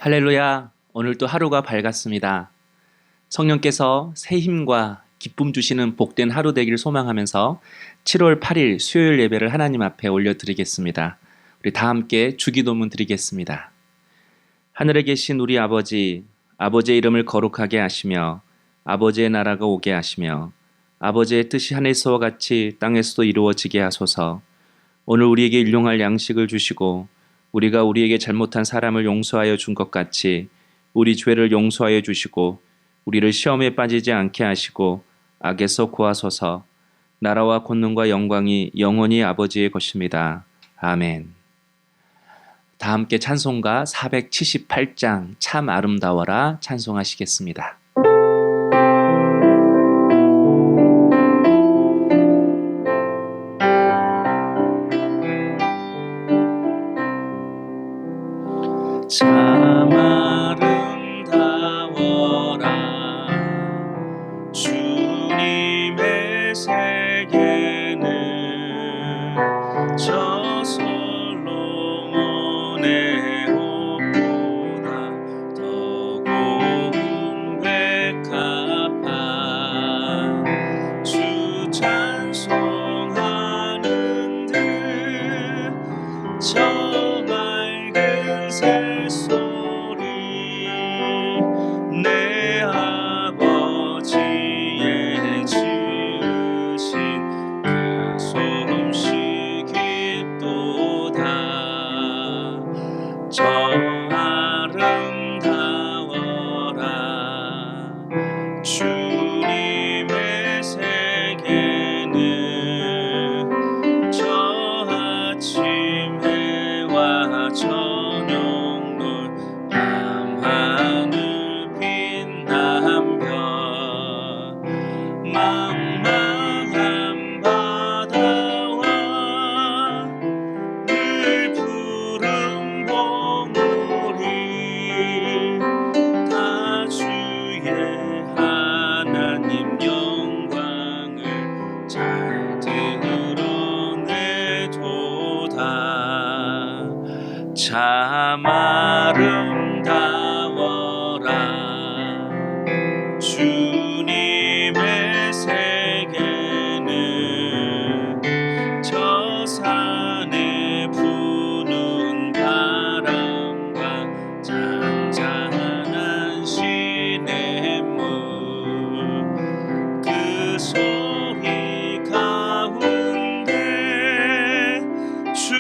할렐루야, 오늘도 하루가 밝았습니다. 성령께서 새 힘과 기쁨 주시는 복된 하루 되길 소망하면서 7월 8일 수요일 예배를 하나님 앞에 올려드리겠습니다. 우리 다 함께 주기도문 드리겠습니다. 하늘에 계신 우리 아버지, 아버지의 이름을 거룩하게 하시며 아버지의 나라가 오게 하시며 아버지의 뜻이 하늘에서와 같이 땅에서도 이루어지게 하소서. 오늘 우리에게 일용할 양식을 주시고 우리가 우리에게 잘못한 사람을 용서하여 준 것 같이 우리 죄를 용서하여 주시고 우리를 시험에 빠지지 않게 하시고 악에서 구하소서. 나라와 권능과 영광이 영원히 아버지의 것입니다. 아멘. 다 함께 찬송가 478장 참 아름다워라 찬송하시겠습니다. 참 아름다워라 주님의 세계는 저 솔로몬의 옷보다 더 고운 백합화 주 찬송하는 듯저 맑은 새소리 내 아버지의 지으신 그 솜씨 깊도다 저 아름다워라 주님의 세계는 저 아침 해와 저녁 노을 밤하늘 빛난 별 망망한 바다와 늘 푸른 봉우리 다 주의 하나님 영광을 잘 드러내도다 참 아름다워라 주님의 세계는 저 산에 부는 바람과 잔잔한 시냇물 그 소리 가운데 주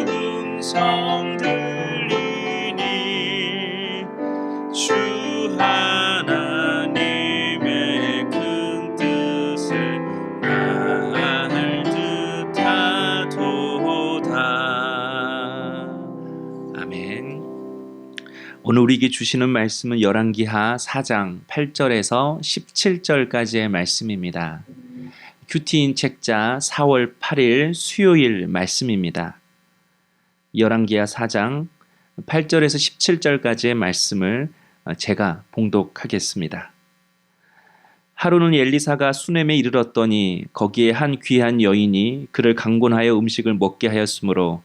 음성 들리니 주 하나님의 큰 뜻을 알 듯하도다. 아멘. 오늘 우리에게 주시는 말씀은 열왕기하 4장 8절에서 17절까지의 말씀입니다. 큐티인 책자 4월 8일 수요일 말씀입니다. 열왕기하 4장 8절에서 17절까지의 말씀을 제가 봉독하겠습니다. 하루는 엘리사가 수넴에 이르렀더니 거기에 한 귀한 여인이 그를 강권하여 음식을 먹게 하였으므로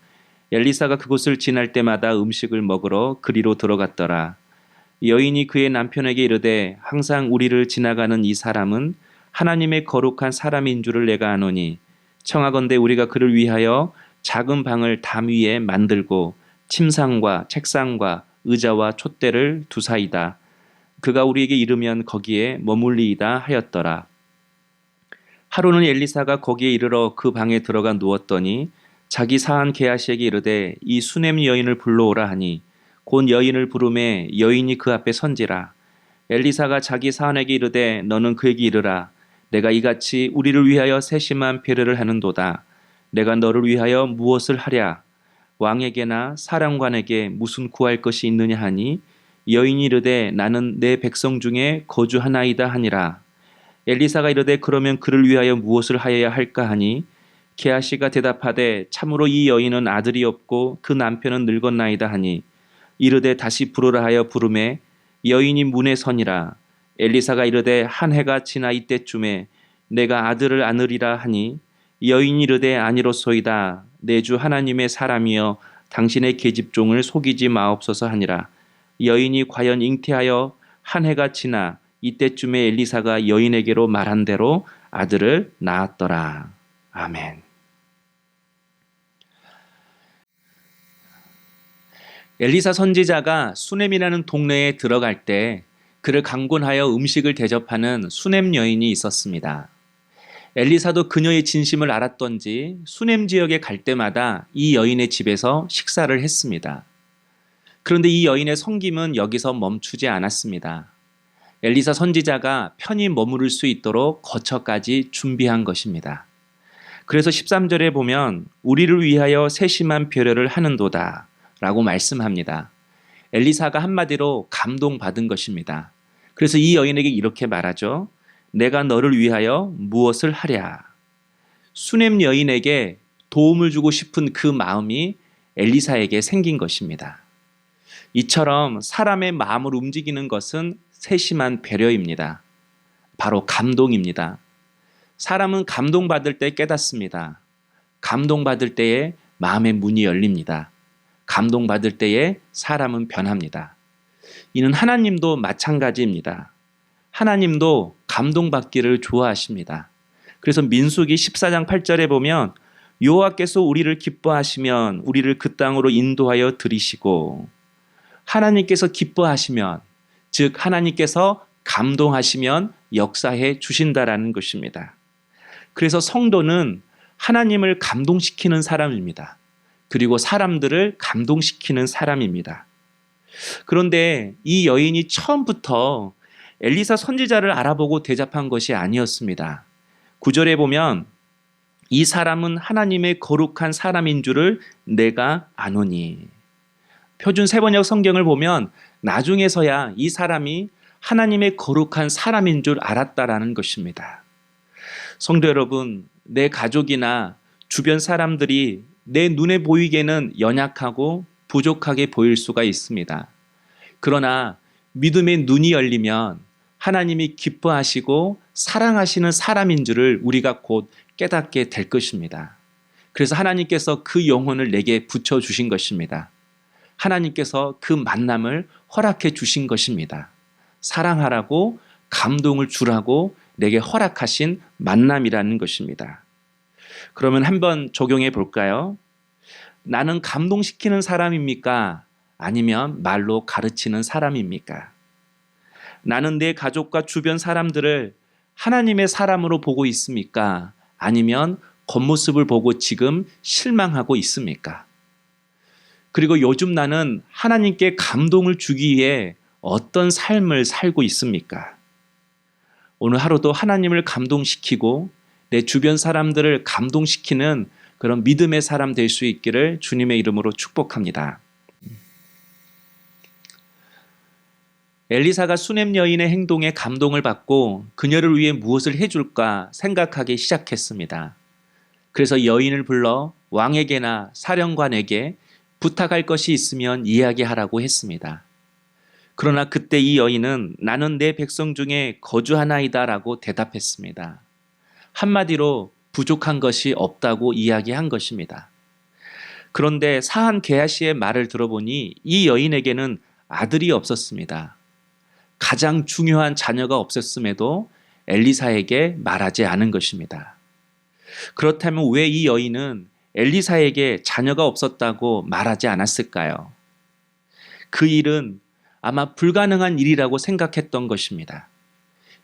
엘리사가 그곳을 지날 때마다 음식을 먹으러 그리로 들어갔더라. 여인이 그의 남편에게 이르되 항상 우리를 지나가는 이 사람은 하나님의 거룩한 사람인 줄을 내가 아노니 청하건대 우리가 그를 위하여 작은 방을 담 위에 만들고 침상과 책상과 의자와 촛대를 두사이다. 그가 우리에게 이르면 거기에 머물리이다 하였더라. 하루는 엘리사가 거기에 이르러 그 방에 들어가 누웠더니 자기 사한 게하시에게 이르되 이 수넴 여인을 불러오라 하니 곧 여인을 부르매 여인이 그 앞에 선지라. 엘리사가 자기 사한에게 이르되 너는 그에게 이르라. 내가 이같이 우리를 위하여 세심한 배려를 하는도다. 내가 너를 위하여 무엇을 하랴? 왕에게나 사령관에게 무슨 구할 것이 있느냐 하니 여인이 이르되 나는 내 백성 중에 거주하나이다 하니라. 엘리사가 이르되 그러면 그를 위하여 무엇을 하여야 할까 하니 게하시가 대답하되 참으로 이 여인은 아들이 없고 그 남편은 늙었나이다 하니 이르되 다시 부르라 하여 부르매 여인이 문에 서니라. 엘리사가 이르되 한 해가 지나 이때쯤에 내가 아들을 안으리라 하니 여인이 이르되 아니로소이다. 내 주 하나님의 사람이여 당신의 계집종을 속이지 마옵소서 하니라. 여인이 과연 잉태하여 한 해가 지나 이때쯤에 엘리사가 여인에게로 말한 대로 아들을 낳았더라. 아멘. 엘리사 선지자가 수넴이라는 동네에 들어갈 때 그를 강권하여 음식을 대접하는 수넴 여인이 있었습니다. 엘리사도 그녀의 진심을 알았던지 수넴 지역에 갈 때마다 이 여인의 집에서 식사를 했습니다. 그런데 이 여인의 섬김은 여기서 멈추지 않았습니다. 엘리사 선지자가 편히 머무를 수 있도록 거처까지 준비한 것입니다. 그래서 13절에 보면 우리를 위하여 세심한 배려를 하는도다 라고 말씀합니다. 엘리사가 한마디로 감동받은 것입니다. 그래서 이 여인에게 이렇게 말하죠. 내가 너를 위하여 무엇을 하랴. 수넴 여인에게 도움을 주고 싶은 그 마음이 엘리사에게 생긴 것입니다. 이처럼 사람의 마음을 움직이는 것은 세심한 배려입니다. 바로 감동입니다. 사람은 감동받을 때 깨닫습니다. 감동받을 때에 마음의 문이 열립니다. 감동받을 때에 사람은 변합니다. 이는 하나님도 마찬가지입니다. 하나님도 감동받기를 좋아하십니다. 그래서 민수기 14장 8절에 보면 여호와께서 우리를 기뻐하시면 우리를 그 땅으로 인도하여 들이시고 하나님께서 기뻐하시면 즉 하나님께서 감동하시면 역사해 주신다라는 것입니다. 그래서 성도는 하나님을 감동시키는 사람입니다. 그리고 사람들을 감동시키는 사람입니다. 그런데 이 여인이 처음부터 엘리사 선지자를 알아보고 대접한 것이 아니었습니다. 9절에 보면 이 사람은 하나님의 거룩한 사람인 줄을 내가 아노니. 표준 세번역 성경을 보면 나중에서야 이 사람이 하나님의 거룩한 사람인 줄 알았다라는 것입니다. 성도 여러분, 내 가족이나 주변 사람들이 내 눈에 보이기에는 연약하고 부족하게 보일 수가 있습니다. 그러나 믿음의 눈이 열리면 하나님이 기뻐하시고 사랑하시는 사람인 줄을 우리가 곧 깨닫게 될 것입니다. 그래서 하나님께서 그 영혼을 내게 붙여주신 것입니다. 하나님께서 그 만남을 허락해 주신 것입니다. 사랑하라고 감동을 주라고 내게 허락하신 만남이라는 것입니다. 그러면 한번 적용해 볼까요? 나는 감동시키는 사람입니까? 아니면 말로 가르치는 사람입니까? 나는 내 가족과 주변 사람들을 하나님의 사람으로 보고 있습니까? 아니면 겉모습을 보고 지금 실망하고 있습니까? 그리고 요즘 나는 하나님께 감동을 주기 위해 어떤 삶을 살고 있습니까? 오늘 하루도 하나님을 감동시키고 내 주변 사람들을 감동시키는 그런 믿음의 사람 될 수 있기를 주님의 이름으로 축복합니다. 엘리사가 수넴 여인의 행동에 감동을 받고 그녀를 위해 무엇을 해줄까 생각하기 시작했습니다. 그래서 여인을 불러 왕에게나 사령관에게 부탁할 것이 있으면 이야기하라고 했습니다. 그러나 그때 이 여인은 나는 내 백성 중에 거주하나이다 라고 대답했습니다. 한마디로 부족한 것이 없다고 이야기한 것입니다. 그런데 사한 게하시의 말을 들어보니 이 여인에게는 아들이 없었습니다. 가장 중요한 자녀가 없었음에도 엘리사에게 말하지 않은 것입니다. 그렇다면 왜 이 여인은 엘리사에게 자녀가 없었다고 말하지 않았을까요? 그 일은 아마 불가능한 일이라고 생각했던 것입니다.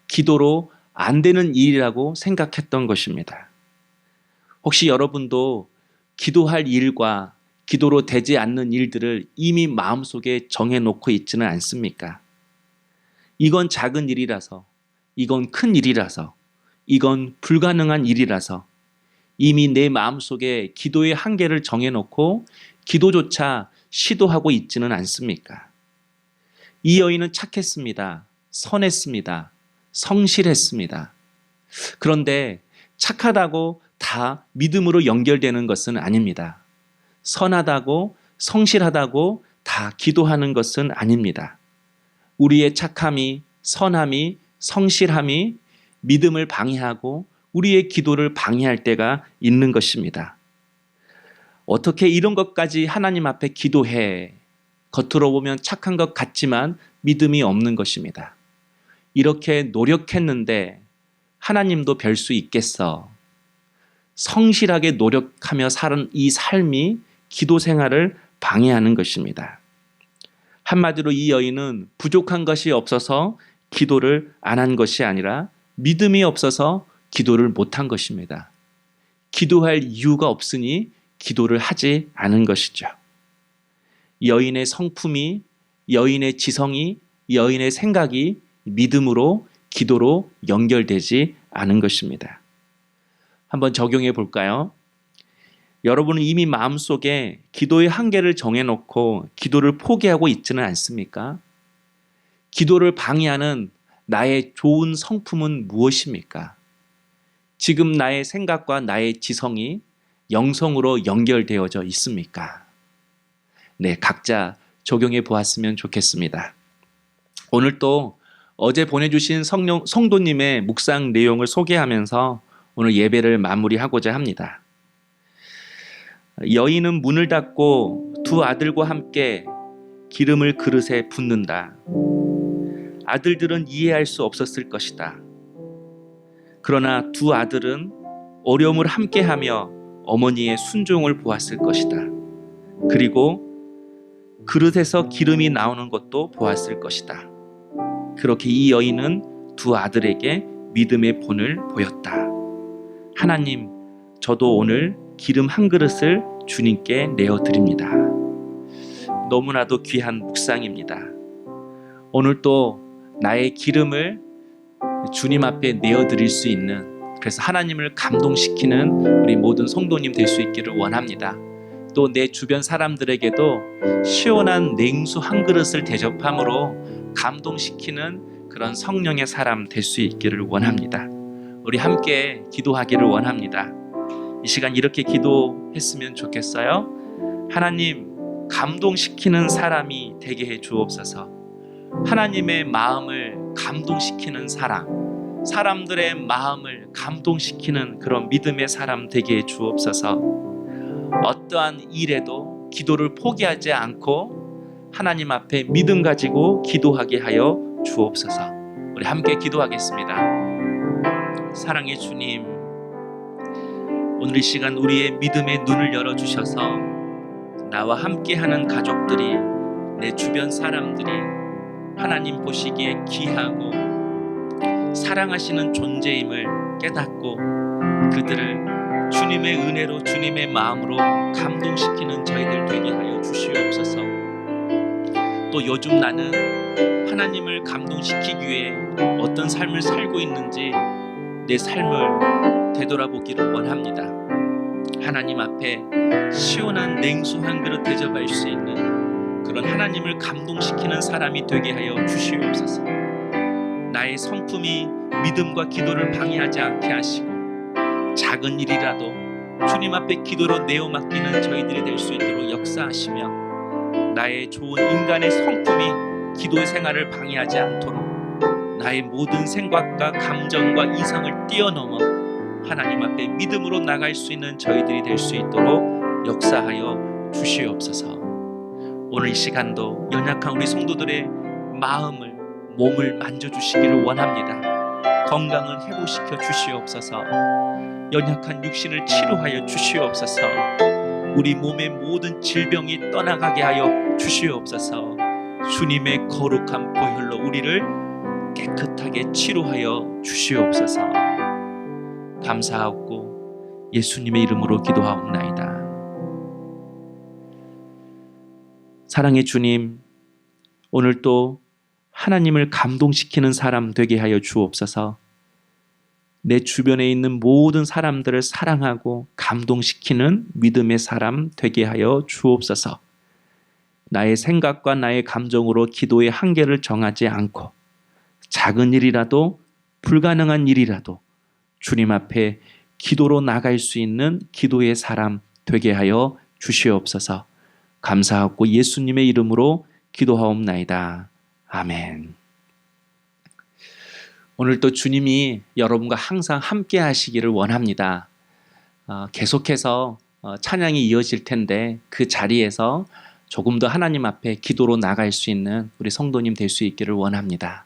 기도로 안 되는 일이라고 생각했던 것입니다. 혹시 여러분도 기도할 일과 기도로 되지 않는 일들을 이미 마음속에 정해놓고 있지는 않습니까? 이건 작은 일이라서, 이건 큰 일이라서, 이건 불가능한 일이라서 이미 내 마음속에 기도의 한계를 정해놓고 기도조차 시도하고 있지는 않습니까? 이 여인은 착했습니다. 선했습니다. 성실했습니다. 그런데 착하다고 다 믿음으로 연결되는 것은 아닙니다. 선하다고 성실하다고 다 기도하는 것은 아닙니다. 우리의 착함이, 선함이, 성실함이 믿음을 방해하고 우리의 기도를 방해할 때가 있는 것입니다. 어떻게 이런 것까지 하나님 앞에 기도해? 겉으로 보면 착한 것 같지만 믿음이 없는 것입니다. 이렇게 노력했는데 하나님도 별 수 있겠어. 성실하게 노력하며 사는 이 삶이 기도 생활을 방해하는 것입니다. 한마디로 이 여인은 부족한 것이 없어서 기도를 안 한 것이 아니라 믿음이 없어서 기도를 못한 것입니다. 기도할 이유가 없으니 기도를 하지 않은 것이죠. 여인의 성품이, 여인의 지성이, 여인의 생각이 믿음으로, 기도로 연결되지 않은 것입니다. 한번 적용해 볼까요? 여러분은 이미 마음속에 기도의 한계를 정해놓고 기도를 포기하고 있지는 않습니까? 기도를 방해하는 나의 좋은 성품은 무엇입니까? 지금 나의 생각과 나의 지성이 영성으로 연결되어져 있습니까? 네, 각자 적용해 보았으면 좋겠습니다. 오늘 또 어제 보내주신 성도님의 묵상 내용을 소개하면서 오늘 예배를 마무리하고자 합니다. 여인은 문을 닫고 두 아들과 함께 기름을 그릇에 붓는다. 아들들은 이해할 수 없었을 것이다. 그러나 두 아들은 어려움을 함께하며 어머니의 순종을 보았을 것이다. 그리고 그릇에서 기름이 나오는 것도 보았을 것이다. 그렇게 이 여인은 두 아들에게 믿음의 본을 보였다. 하나님, 저도 오늘 기름 한 그릇을 주님께 내어드립니다. 너무나도 귀한 묵상입니다. 오늘 또 나의 기름을 주님 앞에 내어드릴 수 있는, 그래서 하나님을 감동시키는 우리 모든 성도님 될 수 있기를 원합니다. 또 내 주변 사람들에게도 시원한 냉수 한 그릇을 대접함으로 감동시키는 그런 성령의 사람 될 수 있기를 원합니다. 우리 함께 기도하기를 원합니다. 이 시간 이렇게 기도했으면 좋겠어요. 하나님, 감동시키는 사람이 되게 해 주옵소서. 하나님의 마음을 감동시키는 사람, 사람들의 마음을 감동시키는 그런 믿음의 사람 되게 해 주옵소서. 어떠한 일에도 기도를 포기하지 않고 하나님 앞에 믿음 가지고 기도하게 하여 주옵소서. 우리 함께 기도하겠습니다. 사랑의 주님, 오늘 이 시간 우리의 믿음의 눈을 열어주셔서 나와 함께하는 가족들이, 내 주변 사람들이 하나님 보시기에 귀하고 사랑하시는 존재임을 깨닫고 그들을 주님의 은혜로, 주님의 마음으로 감동시키는 저희들 되게 하여 주시옵소서. 또 요즘 나는 하나님을 감동시키기 위해 어떤 삶을 살고 있는지 내 삶을 되돌아보기를 원합니다. 하나님 앞에 시원한 냉수 한 그릇 대접할 수 있는 그런 하나님을 감동시키는 사람이 되게 하여 주시옵소서. 나의 성품이 믿음과 기도를 방해하지 않게 하시고 작은 일이라도 주님 앞에 기도로 내어 맡기는 저희들이 될 수 있도록 역사하시며 나의 좋은 인간의 성품이 기도의 생활을 방해하지 않도록 나의 모든 생각과 감정과 이상을 뛰어넘어 하나님 앞에 믿음으로 나갈 수 있는 저희들이 될 수 있도록 역사하여 주시옵소서. 오늘 이 시간도 연약한 우리 성도들의 마음을, 몸을 만져주시기를 원합니다. 건강을 회복시켜 주시옵소서. 연약한 육신을 치료하여 주시옵소서. 우리 몸의 모든 질병이 떠나가게 하여 주시옵소서. 주님의 거룩한 보혈로 우리를 깨끗하게 치료하여 주시옵소서. 감사하고 예수님의 이름으로 기도하옵나이다. 사랑의 주님, 오늘 또 하나님을 감동시키는 사람 되게 하여 주옵소서. 내 주변에 있는 모든 사람들을 사랑하고 감동시키는 믿음의 사람 되게 하여 주옵소서. 나의 생각과 나의 감정으로 기도의 한계를 정하지 않고 작은 일이라도, 불가능한 일이라도 주님 앞에 기도로 나갈 수 있는 기도의 사람 되게 하여 주시옵소서. 감사하고 예수님의 이름으로 기도하옵나이다. 아멘. 오늘 또 주님이 여러분과 항상 함께 하시기를 원합니다. 계속해서 찬양이 이어질 텐데 그 자리에서 조금 더 하나님 앞에 기도로 나갈 수 있는 우리 성도님 될 수 있기를 원합니다.